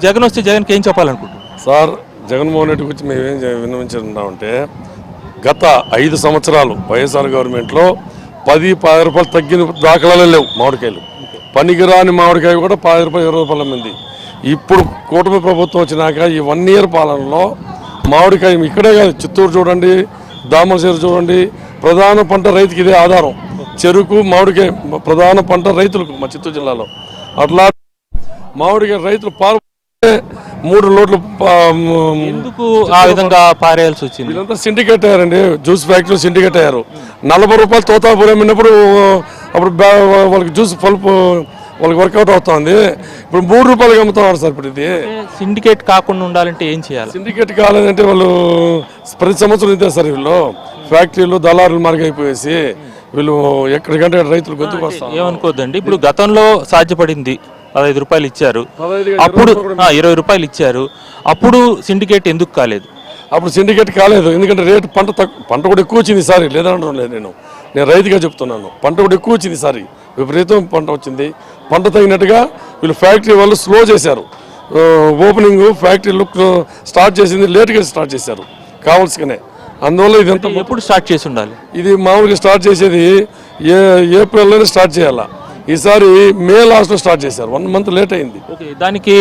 జగన్ వస్తే జగన్కి ఏం చెప్పాలనుకుంటున్నారు? సార్, జగన్మోహన్ రెడ్డి గురించి మేమేం విన్నవించున్నామంటే, గత 5 సంవత్సరాలు వైఎస్ఆర్ గవర్నమెంట్లో 10 రూపాయలు తగ్గిన దాఖలాలే లేవు. మామిడికాయలు పనికిరాని మామిడికాయ కూడా 10 రూపాయలు 20 రూపాయల మంది. ఇప్పుడు కూటమి ప్రభుత్వం వచ్చినాక ఈ 1 ఇయర్ పాలనలో మామిడికాయ ఇక్కడే కాదు, చిత్తూరు చూడండి, దామరశేరు చూడండి, ప్రధాన పంట రైతుకి ఇదే ఆధారం. చెరుకు, మామిడికాయ ప్రధాన పంట రైతులకు మా చిత్తూరు జిల్లాలో. అట్లా మామిడికాయ రైతులు 3 లోడ్లు ఎందుకు ఆ విధంగా పారేయాల్సి వచ్చింది? వీళ్ళంతా సిండికేట్ అయ్యారండి. జ్యూస్ ఫ్యాక్టరీ సిండికేట్ అయ్యారు. 40 రూపాయలు తోతాపురం అన్నప్పుడు అప్పుడు వాళ్ళకి జ్యూస్ పల్పు వాళ్ళకి వర్కౌట్ అవుతుంది. ఇప్పుడు 3 రూపాయలకి అమ్ముతున్నారు సార్. ఇప్పుడు ఇది సిండికేట్ కాకుండా ఉండాలంటే ఏం చేయాలి? సిండికేట్ కాలేదంటే వాళ్ళు ప్రతి సంవత్సరం ఇదే సార్. వీళ్ళు ఫ్యాక్టరీలు దళారులు మార్గైపోయేసి వీళ్ళు ఎక్కడికంటే రైతులు గొంతుకు వస్తారు. ఏమనుకోద్దండి, ఇప్పుడు గతంలో సాధ్యపడింది 15 రూపాయలు ఇచ్చారు, అప్పుడు 20 రూపాయలు ఇచ్చారు. అప్పుడు సిండికేట్ ఎందుకు కాలేదు? అప్పుడు సిండికేట్ కాలేదు ఎందుకంటే రేటు పంట కూడా ఎక్కువ వచ్చింది ఈసారి. లేదనడం లేదు, నేను రైతుగా చెప్తున్నాను. పంట కూడా ఎక్కువ వచ్చింది ఈసారి, విపరీతం పంట వచ్చింది. పంట తగినట్టుగా వీళ్ళు ఫ్యాక్టరీ వాళ్ళు స్లో చేశారు. ఓపెనింగ్ ఫ్యాక్టరీలు స్టార్ట్ చేసింది లేట్గా స్టార్ట్ చేశారు కావాల్సిగానే. అందువల్ల ఇదంతా ఎప్పుడు స్టార్ట్ చేసి ఉండాలి? ఇది మామూలుగా స్టార్ట్ చేసేది ఏప్రిల్లోనే స్టార్ట్ చేయాలా. ఈసారి మే లాస్ట్లో స్టార్ట్ చేశారు. 1 మంత్ లేట్ అయింది. దానికి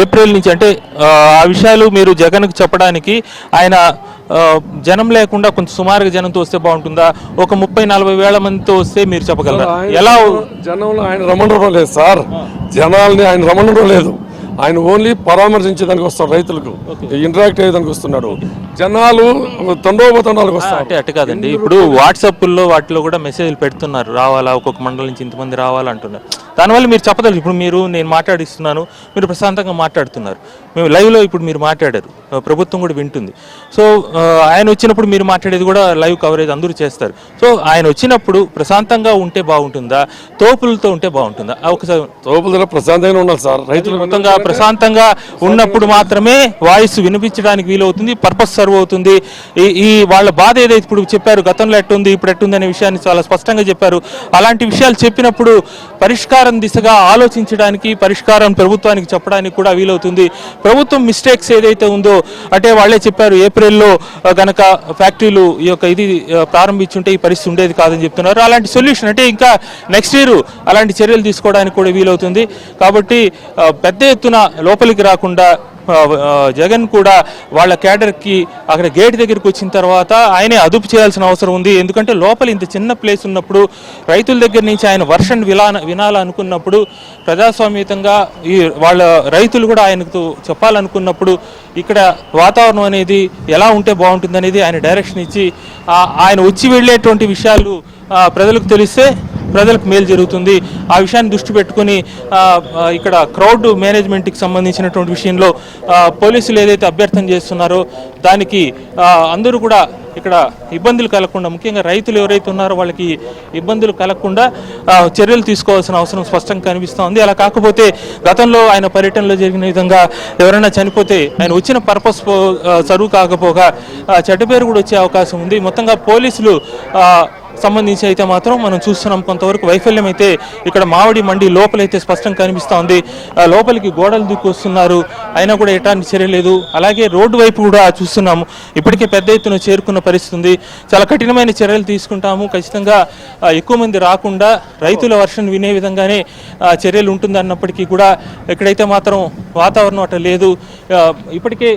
ఏప్రిల్ నుంచి అంటే ఆ విషయాలు మీరు జగన్కి చెప్పడానికి ఆయన జనం లేకుండా కొంచెం సుమారుగా జనంతో వస్తే బాగుంటుందా? ఒక 30-40 వేల మందితో వస్తే మీరు చెప్పగలరా? ఎలా జనంలో ఆయన రమ్మనడం లేదు సార్. జనాల్ని ఆయన రమ్మనడం లేదు. ఆయన ఓన్లీ పరామర్శించేదానికి వస్తాడు, రైతులకు ఇంటరాక్ట్ అయ్యేదానికి వస్తున్నాడు. జనాలు తండోపతండాలకు వస్తారు. అంటే అటు కాదండి, ఇప్పుడు వాట్సాప్లో వాటిలో కూడా మెసేజ్లు పెడుతున్నారు, రావాలా ఒక్కొక్క మండలం నుంచి ఇంతమంది రావాలంటున్నారు. దానివల్ల మీరు చెప్పదలు. ఇప్పుడు నేను మాట్లాడిస్తున్నాను, మీరు ప్రశాంతంగా మాట్లాడుతున్నారు. మేము లైవ్లో ఇప్పుడు మీరు మాట్లాడారు, ప్రభుత్వం కూడా వింటుంది. సో ఆయన వచ్చినప్పుడు మీరు మాట్లాడేది కూడా లైవ్ కవరేజ్ అందరూ చేస్తారు. సో ఆయన వచ్చినప్పుడు ప్రశాంతంగా ఉంటే బాగుంటుందా, తోపులతో ఉంటే బాగుంటుందా? ఒకసారి తోపులతో ప్రశాంతంగా ఉండాలి సార్. రైతులు మొత్తంగా ప్రశాంతంగా ఉన్నప్పుడు మాత్రమే వాయిస్ వినిపించడానికి వీలవుతుంది, పర్పస్ సర్వ్ అవుతుంది. ఈ వాళ్ళ బాధ ఏదైతే ఇప్పుడు చెప్పారు, గతంలో ఎట్టుంది ఇప్పుడు ఎట్టుంది అనే విషయాన్ని చాలా స్పష్టంగా చెప్పారు. అలాంటి విషయాలు చెప్పినప్పుడు పరిష్కారం దిశగా ఆలోచించడానికి, పరిష్కారం ప్రభుత్వానికి చెప్పడానికి కూడా వీలవుతుంది. ప్రభుత్వం మిస్టేక్స్ ఏదైతే ఉందో అంటే వాళ్ళే చెప్పారు, ఏప్రిల్లో గనక ఫ్యాక్టరీలు ఈ యొక్క ఇది ప్రారంభించుంటే ఈ పరిస్థితి ఉండేది కాదని చెప్తున్నారు. అలాంటి సొల్యూషన్ అంటే ఇంకా నెక్స్ట్ ఇయర్ అలాంటి చర్యలు తీసుకోవడానికి కూడా వీలవుతుంది. కాబట్టి పెద్ద ఎత్తున లోపలికి రాకుండా జగన్ కూడా వాళ్ళ క్యాడర్కి అక్కడ గేట్ దగ్గరికి వచ్చిన తర్వాత ఆయనే అదుపు చేయాల్సిన అవసరం ఉంది. ఎందుకంటే లోపల ఇంత చిన్న ప్లేస్ ఉన్నప్పుడు రైతుల దగ్గర నుంచి ఆయన వర్షన్ వినాలనుకున్నప్పుడు, ప్రజాస్వామ్యతంగా ఈ వాళ్ళ రైతులు కూడా ఆయనకు చెప్పాలనుకున్నప్పుడు ఇక్కడ వాతావరణం అనేది ఎలా ఉంటే బాగుంటుంది అనేది ఆయన డైరెక్షన్ ఇచ్చి ఆయన వచ్చి వెళ్ళేటువంటి విషయాలు ప్రజలకు తెలిస్తే ప్రజలకు మేలు జరుగుతుంది. ఆ విషయాన్ని దృష్టి పెట్టుకుని ఇక్కడ క్రౌడ్ మేనేజ్మెంట్కి సంబంధించినటువంటి విషయంలో పోలీసులు ఏదైతే అభ్యర్థన చేస్తున్నారో దానికి అందరూ కూడా ఇక్కడ ఇబ్బందులు కలగకుండా, ముఖ్యంగా రైతులు ఎవరైతే ఉన్నారో వాళ్ళకి ఇబ్బందులు కలగకుండా చర్యలు తీసుకోవాల్సిన అవసరం స్పష్టంగా కనిపిస్తూ ఉంది. అలా కాకపోతే గతంలో ఆయన పర్యటనలో జరిగిన విధంగా ఎవరైనా చనిపోతే ఆయన వచ్చిన పర్పస్ సర్వ్ కాకపోగా చెడ్డ పేరు కూడా వచ్చే అవకాశం ఉంది. మొత్తంగా పోలీసులు సంబంధించి అయితే మాత్రం మనం చూస్తున్నాం కొంతవరకు వైఫల్యం అయితే ఇక్కడ మామిడి మండి లోపలైతే స్పష్టంగా కనిపిస్తూ ఉంది. లోపలికి గోడలు దూకొస్తున్నారు, అయినా కూడా ఎలాంటి చర్య లేదు. అలాగే రోడ్డు వైపు కూడా చూస్తున్నాము, ఇప్పటికే పెద్ద ఎత్తున చేరుకున్న పరిస్థితి ఉంది. చాలా కఠినమైన చర్యలు తీసుకుంటాము, ఖచ్చితంగా ఎక్కువ మంది రాకుండా రైతుల వర్షన్ వినే విధంగానే చర్యలు ఉంటుంది అన్నప్పటికీ కూడా ఇక్కడైతే మాత్రం వాతావరణం అట్లా లేదు. ఇప్పటికే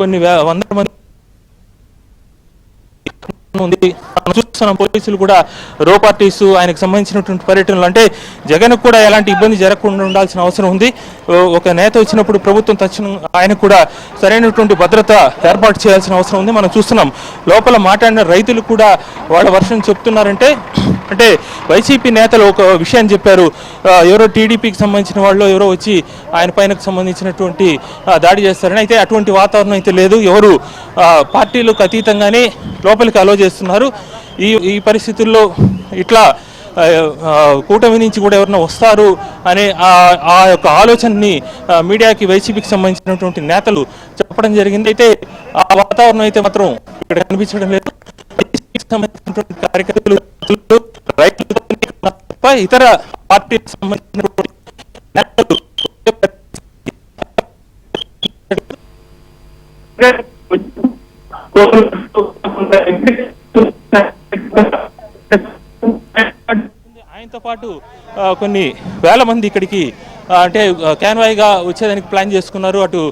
కొన్ని వందల మంది ఉంది. చూస్తున్నాం పోలీసులు కూడా రో పార్టీస్ ఆయనకు సంబంధించినటువంటి పర్యటనలు అంటే జగన్ కూడా ఎలాంటి ఇబ్బంది జరగకుండా ఉండాల్సిన అవసరం ఉంది. ఒక నేత వచ్చినప్పుడు ప్రభుత్వం తక్షణం ఆయనకు కూడా సరైనటువంటి భద్రత ఏర్పాటు చేయాల్సిన అవసరం ఉంది. మనం చూస్తున్నాం లోపల మాట్లాడిన రైతులు కూడా వాళ్ళ వర్షం చెప్తున్నారంటే అంటే వైసీపీ నేతలు ఒక విషయాన్ని చెప్పారు, ఎవరో టీడీపీకి సంబంధించిన వాళ్ళు ఎవరో వచ్చి ఆయన పైనకు సంబంధించినటువంటి దాడి చేస్తారని. అయితే అటువంటి వాతావరణం అయితే లేదు, ఎవరు పార్టీలకు అతీతంగానే లోపలికి అలో చేస్తున్నారు. ఈ పరిస్థితుల్లో ఇట్లా కూటమి నుంచి కూడా ఎవరైనా వస్తారు అనే ఆ యొక్క ఆలోచనని మీడియాకి వైసీపీకి సంబంధించినటువంటి నేతలు చెప్పడం జరిగింది. అయితే ఆ వాతావరణం అయితే మాత్రం ఇక్కడ కనిపించడం లేదు. సంబంధించినటువంటి కార్యకర్తలు రైతులు ఇతర పార్టీకి సంబంధించినటువంటి నేతలు ఆయనతో పాటు కొన్ని వేల మంది ఇక్కడికి అంటే క్యాన్వాయ్గా వచ్చేదానికి ప్లాన్ చేసుకున్నారు. అటు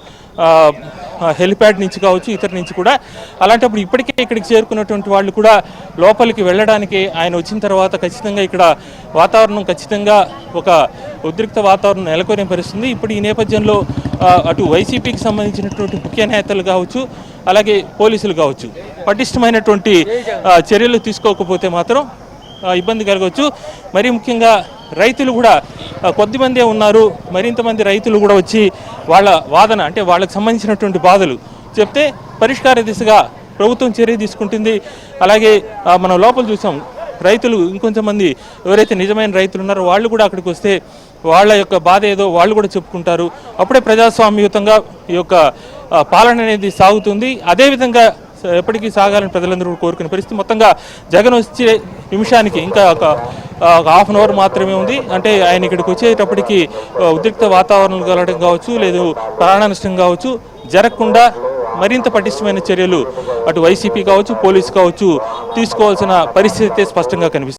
హెలిప్యాడ్ నుంచి కావచ్చు, ఇతర నుంచి కూడా. అలాంటప్పుడు ఇప్పటికే ఇక్కడికి చేరుకున్నటువంటి వాళ్ళు కూడా లోపలికి వెళ్ళడానికి ఆయన వచ్చిన తర్వాత ఖచ్చితంగా ఇక్కడ వాతావరణం ఖచ్చితంగా ఒక ఉద్రిక్త వాతావరణం నెలకొనే పరిస్థితుంది. ఇప్పుడు ఈ నేపథ్యంలో అటు వైసీపీకి సంబంధించినటువంటి ముఖ్య నేతలు కావచ్చు, అలాగే పోలీసులు కావచ్చు, పటిష్టమైనటువంటి చర్యలు తీసుకోకపోతే మాత్రం ఇబ్బంది కలగవచ్చు. మరీ ముఖ్యంగా రైతులు కూడా కొద్దిమందే ఉన్నారు. మరింతమంది రైతులు కూడా వచ్చి వాళ్ళ వాదన అంటే వాళ్ళకి సంబంధించినటువంటి బాధలు చెప్తే పరిష్కార దిశగా ప్రభుత్వం చర్య తీసుకుంటుంది. అలాగే మనం లోపల చూసాం రైతులు ఇంకొంతమంది ఎవరైతే నిజమైన రైతులు ఉన్నారో వాళ్ళు కూడా అక్కడికి వస్తే వాళ్ళ యొక్క బాధ ఏదో వాళ్ళు కూడా చెప్పుకుంటారు. అప్పుడే ప్రజాస్వామ్యయుతంగా ఈ యొక్క పాలన అనేది సాగుతుంది. అదేవిధంగా ఎప్పటికీ సాగాలని ప్రజలందరూ కోరుకునే పరిస్థితి. మొత్తంగా జగన్ వచ్చే నిమిషానికి ఇంకా ఒక హాఫ్ అన్ అవర్ మాత్రమే ఉంది. అంటే ఆయన ఇక్కడికి వచ్చేటప్పటికి ఉద్రిక్త వాతావరణం కలగడం కావచ్చు, లేదు ప్రాణ నష్టం కావచ్చు జరగకుండా మరింత పటిష్టమైన చర్యలు అటు వైసీపీ కావచ్చు, పోలీసు కావచ్చు తీసుకోవాల్సిన పరిస్థితి స్పష్టంగా కనిపిస్తుంది.